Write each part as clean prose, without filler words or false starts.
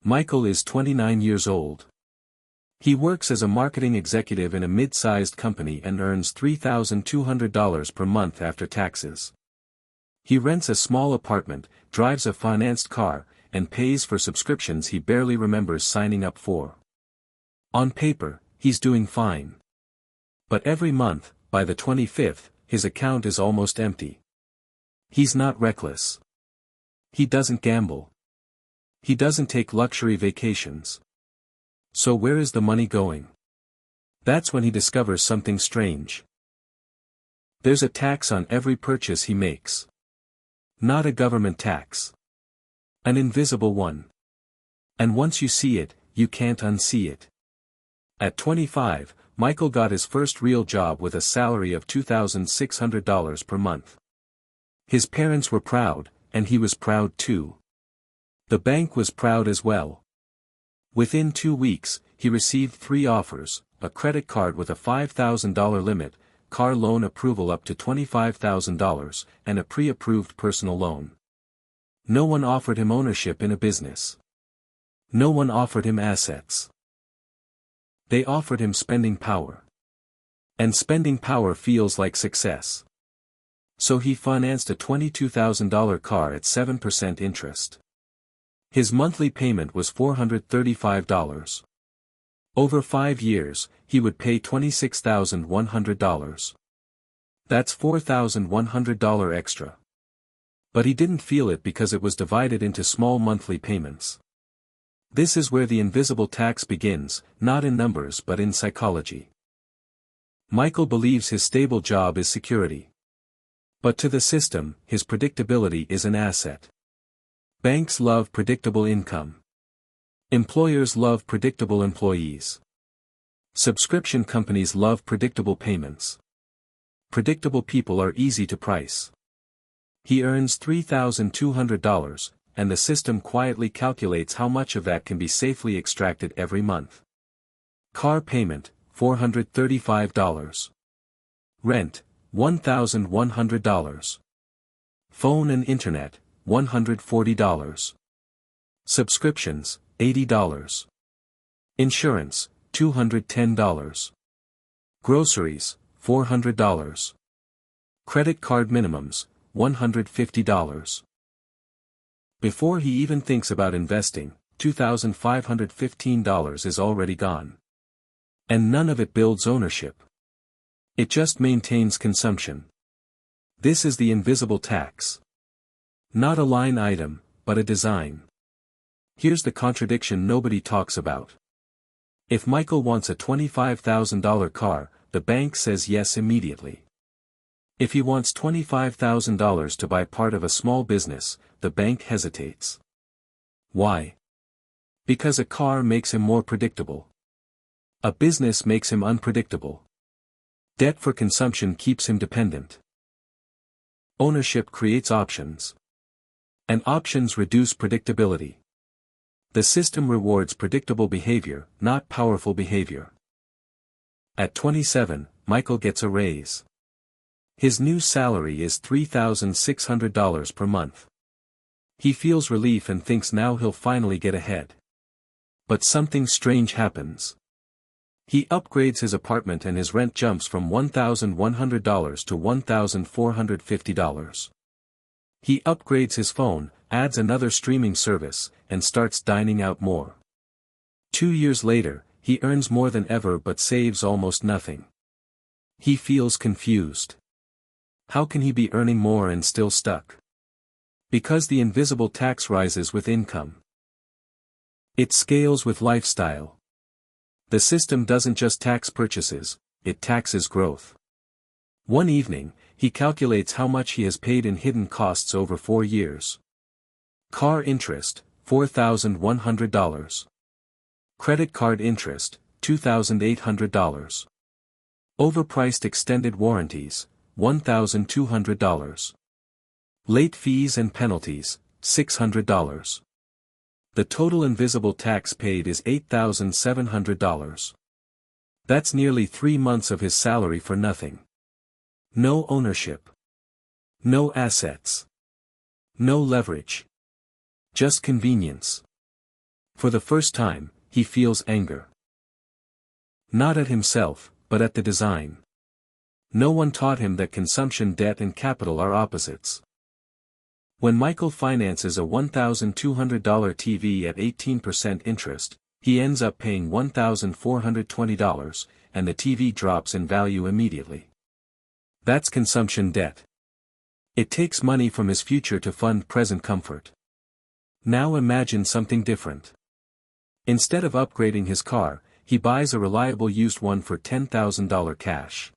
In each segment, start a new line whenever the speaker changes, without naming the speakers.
Michael is 29 years old. He works as a marketing executive in a mid-sized company and earns $3,200 per month after taxes. He rents a small apartment, drives a financed car, and pays for subscriptions he barely remembers signing up for. On paper, he's doing fine. But every month, by the 25th, his account is almost empty. He's not reckless. He doesn't gamble. He doesn't take luxury vacations. So where is the money going? That's when he discovers something strange. There's a tax on every purchase he makes. Not a government tax. An invisible one. And once you see it, you can't unsee it. At 25, Michael got his first real job with a salary of $2,600 per month. His parents were proud, and he was proud too. The bank was proud as well. Within 2 weeks, he received 3 offers: a credit card with a $5,000 limit, car loan approval up to $25,000, and a pre-approved personal loan. No one offered him ownership in a business. No one offered him assets. They offered him spending power. And spending power feels like success. So he financed a $22,000 car at 7% interest. His monthly payment was $435. Over 5 years, he would pay $26,100. That's $4,100 extra. But he didn't feel it because it was divided into small monthly payments. This is where the invisible tax begins, not in numbers but in psychology. Michael believes his stable job is security. But to the system, his predictability is an asset. Banks love predictable income. Employers love predictable employees. Subscription companies love predictable payments. Predictable people are easy to price. He earns $3,200, and the system quietly calculates how much of that can be safely extracted every month. Car payment, $435. Rent, $1,100. Phone and internet, $140. Subscriptions, $80. Insurance, $210. Groceries, $400. Credit card minimums, $150. Before he even thinks about investing, $2,515 is already gone. And none of it builds ownership. It just maintains consumption. This is the invisible tax. Not a line item, but a design. Here's the contradiction nobody talks about. If Michael wants a $25,000 car, the bank says yes immediately. If he wants $25,000 to buy part of a small business, the bank hesitates. Why? Because a car makes him more predictable. A business makes him unpredictable. Debt for consumption keeps him dependent. Ownership creates options. And options reduce predictability. The system rewards predictable behavior, not powerful behavior. At 27, Michael gets a raise. His new salary is $3,600 per month. He feels relief and thinks now he'll finally get ahead. But something strange happens. He upgrades his apartment and his rent jumps from $1,100 to $1,450. He upgrades his phone, adds another streaming service, and starts dining out more. 2 years later, he earns more than ever but saves almost nothing. He feels confused. How can he be earning more and still stuck? Because the invisible tax rises with income. It scales with lifestyle. The system doesn't just tax purchases, it taxes growth. One evening, he calculates how much he has paid in hidden costs over 4 years. Car interest, $4,100. Credit card interest, $2,800. Overpriced extended warranties, $1,200. Late fees and penalties, $600. The total invisible tax paid is $8,700. That's nearly 3 months of his salary for nothing. No ownership. No assets. No leverage. Just convenience. For the first time, he feels anger. Not at himself, but at the design. No one taught him that consumption debt and capital are opposites. When Michael finances a $1,200 TV at 18% interest, he ends up paying $1,420, and the TV drops in value immediately. That's consumption debt. It takes money from his future to fund present comfort. Now imagine something different. Instead of upgrading his car, he buys a reliable used one for $10,000 cash.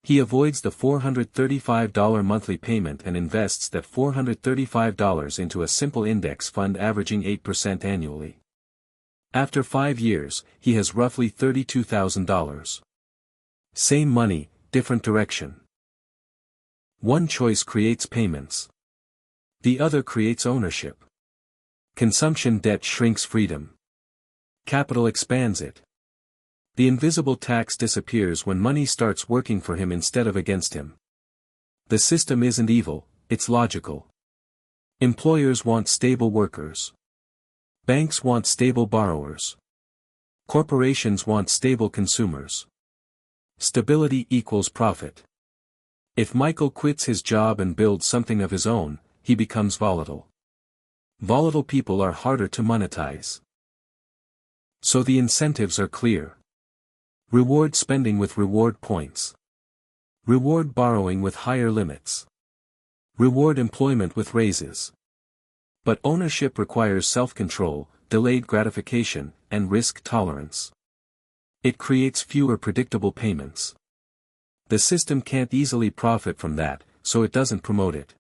He avoids the $435 monthly payment and invests that $435 into a simple index fund averaging 8% annually. After 5 years, he has roughly $32,000. Same money, different direction. One choice creates payments. The other creates ownership. Consumption debt shrinks freedom. Capital expands it. The invisible tax disappears when money starts working for him instead of against him. The system isn't evil, it's logical. Employers want stable workers. Banks want stable borrowers. Corporations want stable consumers. Stability equals profit. If Michael quits his job and builds something of his own, he becomes volatile. Volatile people are harder to monetize. So the incentives are clear. Reward spending with reward points. Reward borrowing with higher limits. Reward employment with raises. But ownership requires self-control, delayed gratification, and risk tolerance. It creates fewer predictable payments. The system can't easily profit from that, so it doesn't promote it.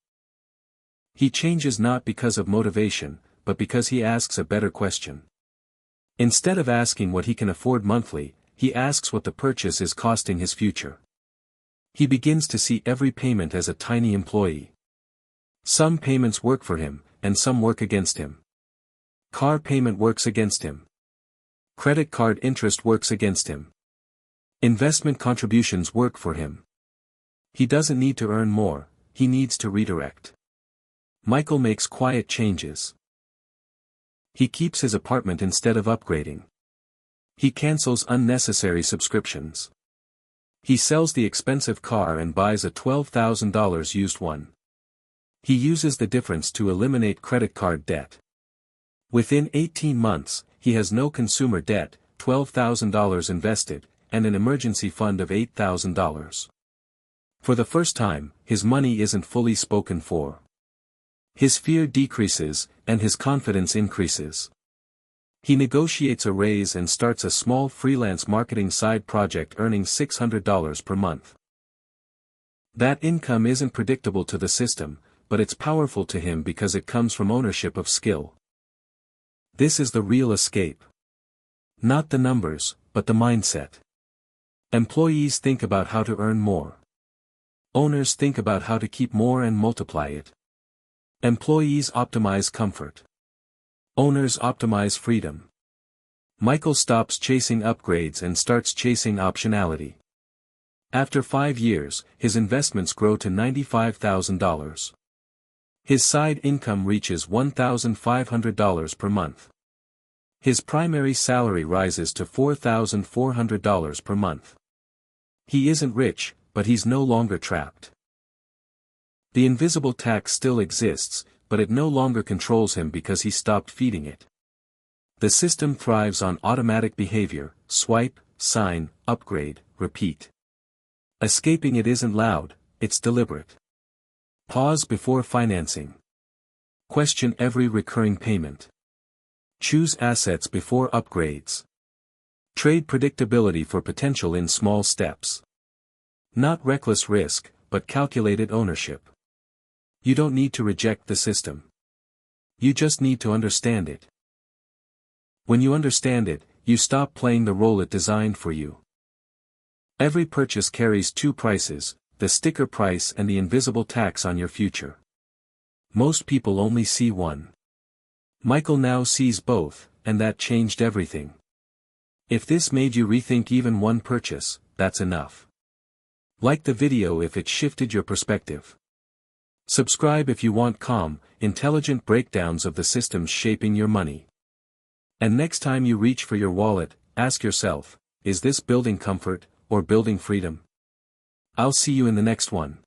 He changes not because of motivation, but because he asks a better question. Instead of asking what he can afford monthly, he asks what the purchase is costing his future. He begins to see every payment as a tiny employee. Some payments work for him, and some work against him. Car payment works against him. Credit card interest works against him. Investment contributions work for him. He doesn't need to earn more, he needs to redirect. Michael makes quiet changes. He keeps his apartment instead of upgrading. He cancels unnecessary subscriptions. He sells the expensive car and buys a $12,000 used one. He uses the difference to eliminate credit card debt. Within 18 months, he has no consumer debt, $12,000 invested, and an emergency fund of $8,000. For the first time, his money isn't fully spoken for. His fear decreases, and his confidence increases. He negotiates a raise and starts a small freelance marketing side project earning $600 per month. That income isn't predictable to the system, but it's powerful to him because it comes from ownership of skill. This is the real escape. Not the numbers, but the mindset. Employees think about how to earn more. Owners think about how to keep more and multiply it. Employees optimize comfort. Owners optimize freedom. Michael stops chasing upgrades and starts chasing optionality. After 5 years, his investments grow to $95,000. His side income reaches $1,500 per month. His primary salary rises to $4,400 per month. He isn't rich, but he's no longer trapped. The invisible tax still exists, but it no longer controls him because he stopped feeding it. The system thrives on automatic behavior: swipe, sign, upgrade, repeat. Escaping it isn't loud, it's deliberate. Pause before financing. Question every recurring payment. Choose assets before upgrades. Trade predictability for potential in small steps. Not reckless risk, but calculated ownership. You don't need to reject the system. You just need to understand it. When you understand it, you stop playing the role it designed for you. Every purchase carries two prices, the sticker price and the invisible tax on your future. Most people only see one. Michael now sees both, and that changed everything. If this made you rethink even one purchase, that's enough. Like the video if it shifted your perspective. Subscribe if you want calm, intelligent breakdowns of the systems shaping your money. And next time you reach for your wallet, ask yourself, is this building comfort, or building freedom? I'll see you in the next one.